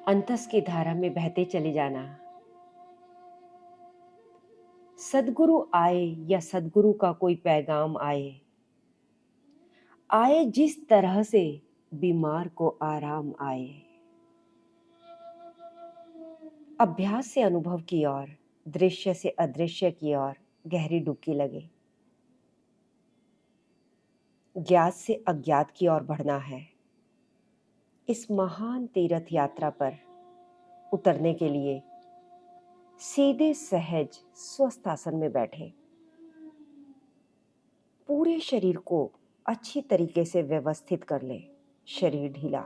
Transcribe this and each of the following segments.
अंतस की धारा में बहते चले जाना। सद्गुरु आए या सद्गुरु का कोई पैगाम आए, आए जिस तरह से बीमार को आराम आए। अभ्यास से अनुभव की ओर, दृश्य से अदृश्य की ओर गहरी डुबकी लगे। ज्ञात से अज्ञात की ओर बढ़ना है। इस महान तीर्थ यात्रा पर उतरने के लिए सीधे सहज स्वस्थ आसन में बैठे। पूरे शरीर को अच्छी तरीके से व्यवस्थित कर ले। शरीर ढीला,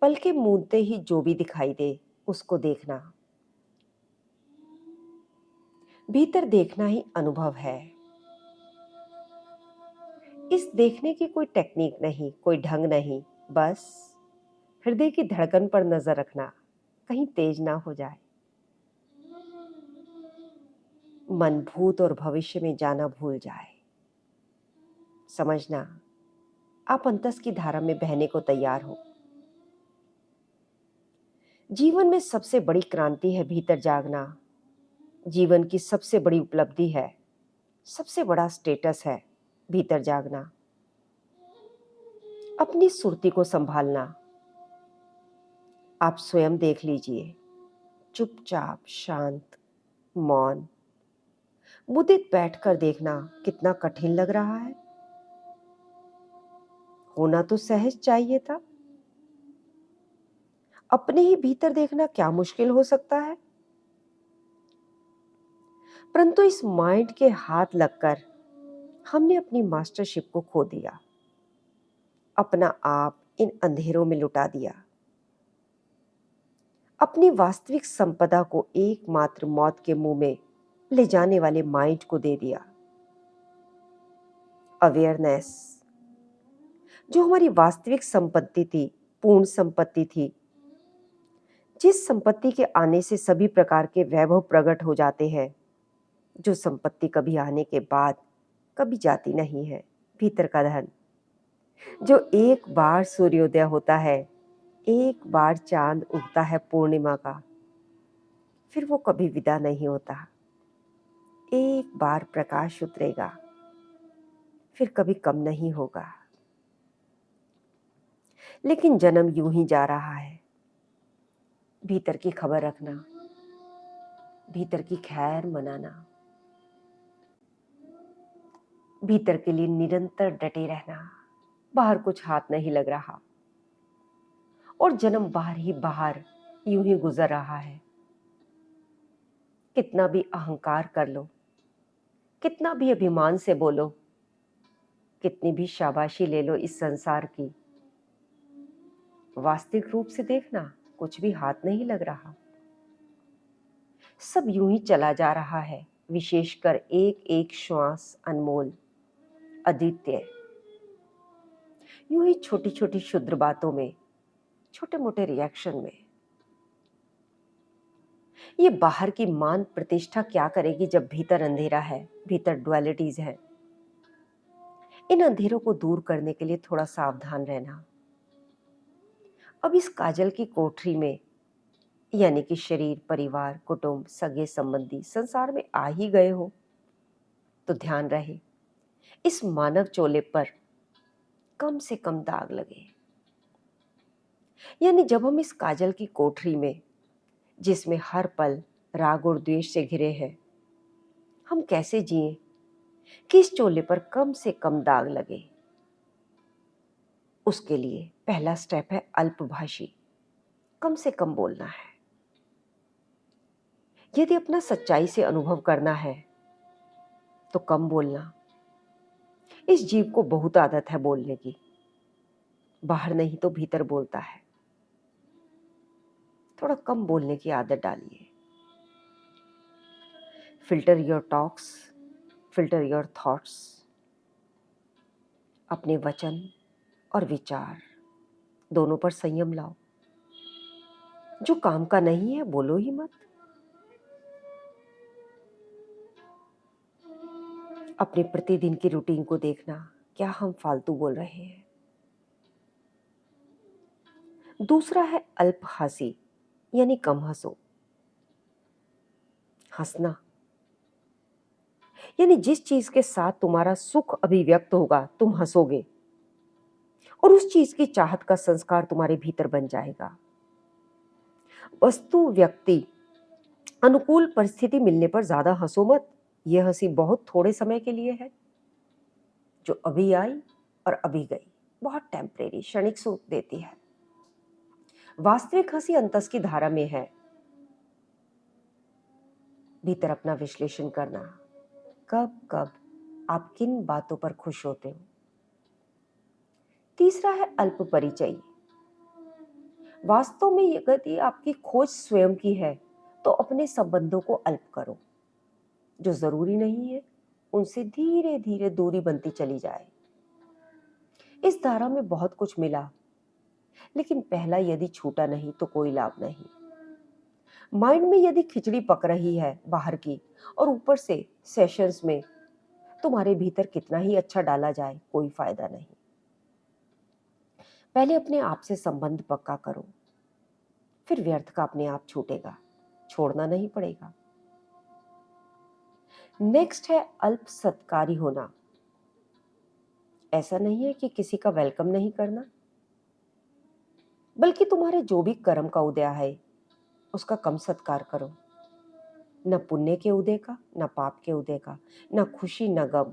पलके मूंदते ही जो भी दिखाई दे उसको देखना। भीतर देखना ही अनुभव है। इस देखने की कोई टेक्निक नहीं, कोई ढंग नहीं, बस हृदय की धड़कन पर नजर रखना, कहीं तेज ना हो जाए। मन भूत और भविष्य में जाना भूल जाए। समझना, आप अंतस की धारा में बहने को तैयार हो। जीवन में सबसे बड़ी क्रांति है भीतर जागना। जीवन की सबसे बड़ी उपलब्धि है, सबसे बड़ा स्टेटस है भीतर जागना। अपनी सुरती को संभालना। आप स्वयं देख लीजिए, चुपचाप, शांत, मौन, मुदित बैठकर देखना कितना कठिन लग रहा है। होना तो सहज चाहिए था। अपने ही भीतर देखना क्या मुश्किल हो सकता है। परंतु इस माइंड के हाथ लगकर हमने अपनी मास्टरशिप को खो दिया, अपना आप इन अंधेरों में लुटा दिया, अपनी वास्तविक संपदा को एकमात्र मौत के मुंह में ले जाने वाले माइंड को दे दिया। अवेयरनेस, जो हमारी वास्तविक संपत्ति थी, पूर्ण संपत्ति थी, जिस संपत्ति के आने से सभी प्रकार के वैभव प्रकट हो जाते हैं, जो संपत्ति कभी आने के बाद कभी जाती नहीं है, भीतर का धन, जो एक बार सूर्योदय होता है, एक बार चांद उगता है पूर्णिमा का, फिर वो कभी विदा नहीं होता। एक बार प्रकाश उतरेगा, फिर कभी कम नहीं होगा। लेकिन जन्म यूं ही जा रहा है। भीतर की खबर रखना, भीतर की खैर मनाना, भीतर के लिए निरंतर डटे रहना। बाहर कुछ हाथ नहीं लग रहा और जन्म बाहर ही बाहर यूं ही गुजर रहा है। कितना भी अहंकार कर लो, कितना भी अभिमान से बोलो, कितनी भी शाबाशी ले लो इस संसार की, वास्तविक रूप से देखना कुछ भी हाथ नहीं लग रहा। सब यूं ही चला जा रहा है, विशेषकर एक एक श्वास अनमोल, अद्वितीय। यूं ही छोटी छोटी क्षुद्र बातों में, छोटे मोटे रिएक्शन में। ये बाहर की मान प्रतिष्ठा क्या करेगी जब भीतर अंधेरा है, भीतर डुअलिटीज है। इन अंधेरों को दूर करने के लिए थोड़ा सावधान रहना। अब इस काजल की कोठरी में, यानी कि शरीर, परिवार, कुटुंब, सगे संबंधी संसार में आ ही गए हो, तो ध्यान रहे इस मानव चोले पर कम से कम दाग लगे। यानी जब हम इस काजल की कोठरी में, जिसमें हर पल राग और द्वेष से घिरे हैं, हम कैसे जिए कि इस चोले पर कम से कम दाग लगे। उसके लिए पहला स्टेप है अल्पभाषी, कम से कम बोलना है। यदि अपना सच्चाई से अनुभव करना है तो कम बोलना। इस जीव को बहुत आदत है बोलने की, बाहर नहीं तो भीतर बोलता है। थोड़ा कम बोलने की आदत डालिए। Filter your talks, filter your thoughts. अपने वचन और विचार दोनों पर संयम लाओ। जो काम का नहीं है बोलो ही मत। अपने प्रतिदिन की रूटीन को देखना, क्या हम फालतू बोल रहे हैं। दूसरा है अल्प हंसी, यानी कम हंसो। हंसना यानी जिस चीज के साथ तुम्हारा सुख अभिव्यक्त होगा तुम हंसोगे, और उस चीज की चाहत का संस्कार तुम्हारे भीतर बन जाएगा। वस्तु, व्यक्ति, अनुकूल परिस्थिति मिलने पर ज्यादा हंसो मत। यह हंसी बहुत थोड़े समय के लिए है, जो अभी आई और अभी गई, बहुत टेम्परेरी, क्षणिक सुख देती है। वास्तविक हंसी अंतस की धारा में है। भीतर अपना विश्लेषण करना, कब कब आप किन बातों पर खुश होते हो। तीसरा है अल्प परिचय। वास्तव में यदि आपकी खोज स्वयं की है तो अपने संबंधों को अल्प करो। जो जरूरी नहीं है उनसे धीरे धीरे दूरी बनती चली जाए। इस धारा में बहुत कुछ मिला, लेकिन पहला यदि छूटा नहीं तो कोई लाभ नहीं। माइंड में यदि खिचड़ी पक रही है बाहर की, और ऊपर से सेशंस में तुम्हारे भीतर कितना ही अच्छा डाला जाए, कोई फायदा नहीं। पहले अपने आप से संबंध पक्का करो, फिर व्यर्थ का अपने आप छूटेगा, छोड़ना नहीं पड़ेगा। नेक्स्ट है अल्प सत्कारी होना। ऐसा नहीं है कि किसी का वेलकम नहीं करना, बल्कि तुम्हारे जो भी कर्म का उदय है उसका कम सत्कार करो। न पुण्य के उदय का, न पाप के उदय का, न खुशी न गम।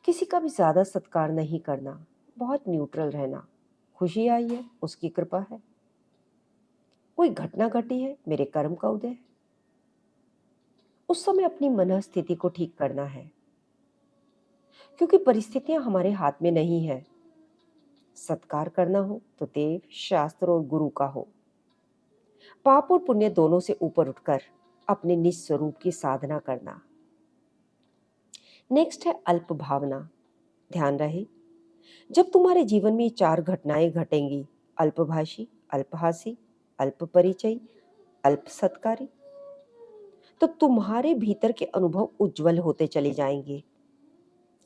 किसी का भी ज्यादा सत्कार नहीं करना, बहुत न्यूट्रल रहना। खुशी आई है उसकी कृपा है, कोई घटना घटी है मेरे कर्म का उदय है। उस समय अपनी मन स्थिति को ठीक करना है, क्योंकि परिस्थितियां हमारे हाथ में नहीं है। सत्कार करना हो तो देव, शास्त्र और गुरु का हो। पाप और पुण्य दोनों से ऊपर उठकर अपने निज स्वरूप की साधना करना। नेक्स्ट है अल्प भावना। ध्यान रहे, जब तुम्हारे जीवन में ये चार घटनाएं घटेंगी, अल्पभाषी, अल्पहासी, अल्प परिचय, अल्प सत्कारी, तो तुम्हारे भीतर के अनुभव उज्जवल होते चले जाएंगे,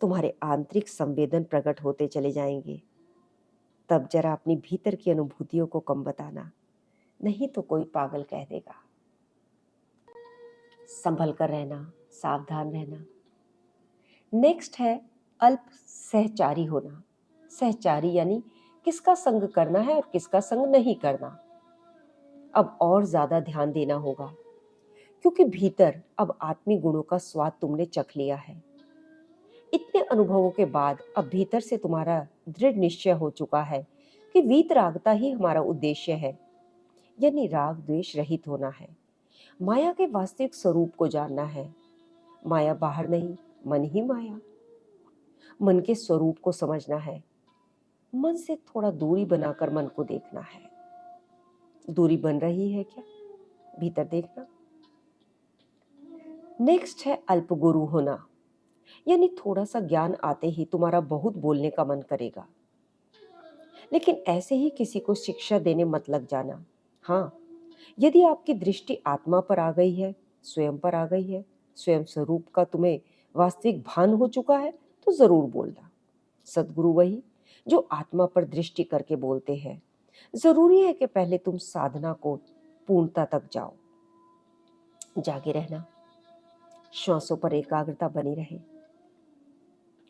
तुम्हारे आंतरिक संवेदन प्रकट होते चले जाएंगे। तब जरा अपनी भीतर की अनुभूतियों को कम बताना, नहीं तो कोई पागल कह देगा। संभल कर रहना, सावधान रहना। नेक्स्ट है अल्प सहचारी होना। सहचारी यानी किसका संग करना है और किसका संग नहीं करना। अब और ज्यादा ध्यान देना होगा, क्योंकि भीतर अब आत्मिक गुणों का स्वाद तुमने चख लिया है। इतने अनुभवों के बाद अब भीतर से तुम्हारा दृढ़ निश्चय हो चुका है कि वीतरागता ही हमारा उद्देश्य है, यानी राग द्वेष रहित होना है। माया के वास्तविक स्वरूप को जानना है। माया बाहर नहीं, मन ही माया। मन के स्वरूप को समझना है। मन से थोड़ा दूरी बनाकर मन को देखना है। दूरी बन रही है क्या, भीतर देखना। नेक्स्ट है अल्प गुरु होना, यानी थोड़ा सा ज्ञान आते ही तुम्हारा बहुत बोलने का मन करेगा, लेकिन ऐसे ही किसी को शिक्षा देने मत लग जाना। हाँ, यदि आपकी दृष्टि आत्मा पर आ गई है, स्वयं पर आ गई है, स्वयं स्वरूप का तुम्हें वास्तविक भान हो चुका है, तो जरूर बोलना। सद्गुरु वही जो आत्मा पर दृष्टि करके बोलते हैं। जरूरी है कि पहले तुम साधना को पूर्णता तक जाओ। जागे रहना, श्वासों पर एकाग्रता बनी रहे।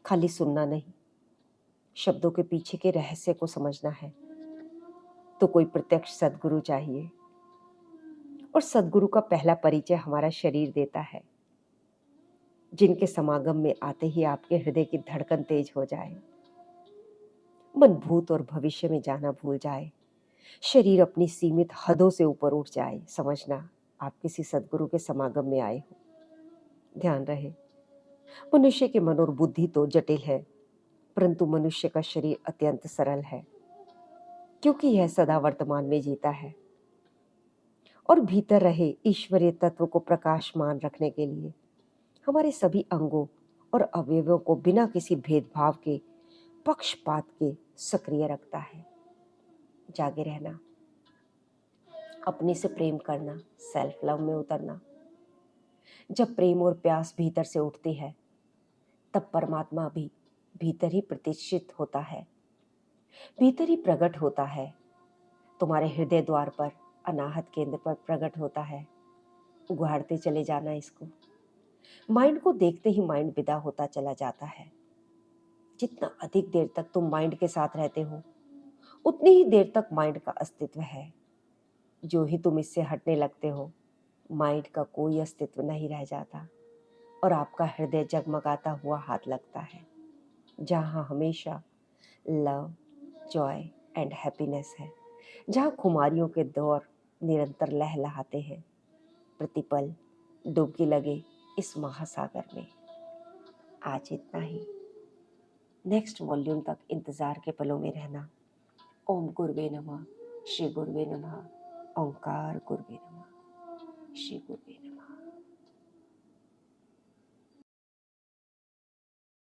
खाली सुनना नहीं, शब्दों के पीछे के रहस्य को समझना है, तो कोई प्रत्यक्ष सद्गुरु चाहिए। और सद्गुरु का पहला परिचय हमारा शरीर देता है, जिनके समागम में आते ही आपके हृदय की धड़कन तेज हो जाए, मन भूत और भविष्य में जाना भूल जाए, शरीर अपनी सीमित हदों से ऊपर उठ जाए, समझना आप किसी सद्गुरु के समागम में आए हो। ध्यान रहे, मनुष्य के मन और बुद्धि तो जटिल है, परंतु मनुष्य का शरीर अत्यंत सरल है, क्योंकि यह सदा वर्तमान में जीता है। और भीतर रहे ईश्वरीय तत्व को प्रकाशमान रखने के लिए हमारे सभी अंगों और अवयवों को बिना किसी भेदभाव के, पक्षपात के सक्रिय रखता है। जागे रहना, अपने से प्रेम करना, सेल्फ लव में उतरना। जब प्रेम और प्यास भीतर से उठती है, तब परमात्मा भी भीतर ही प्रतिष्ठित होता है, भीतर ही प्रकट होता है। तुम्हारे हृदय द्वार पर, अनाहत केंद्र पर प्रकट होता है। उघाड़ते चले जाना इसको। माइंड को देखते ही माइंड विदा होता चला जाता है। जितना अधिक देर तक तुम माइंड के साथ रहते हो, उतनी ही देर तक माइंड का अस्तित्व है। जो ही तुम इससे हटने लगते हो, माइंड का कोई अस्तित्व नहीं रह जाता और आपका हृदय जगमगाता हुआ हाथ लगता है, जहाँ हमेशा लव, जॉय एंड हैप्पीनेस है, जहाँ खुमारियों के दौर निरंतर लहलहाते हैं। प्रतिपल डुबकी लगे इस महासागर में। आज इतना ही। नेक्स्ट वॉल्यूम तक इंतजार के पलों में रहना। ओम गुरुवे नमः, श्री गुरुवे नमः, ओंकार गुरुवे नमः, श्री गुरुवे नमः।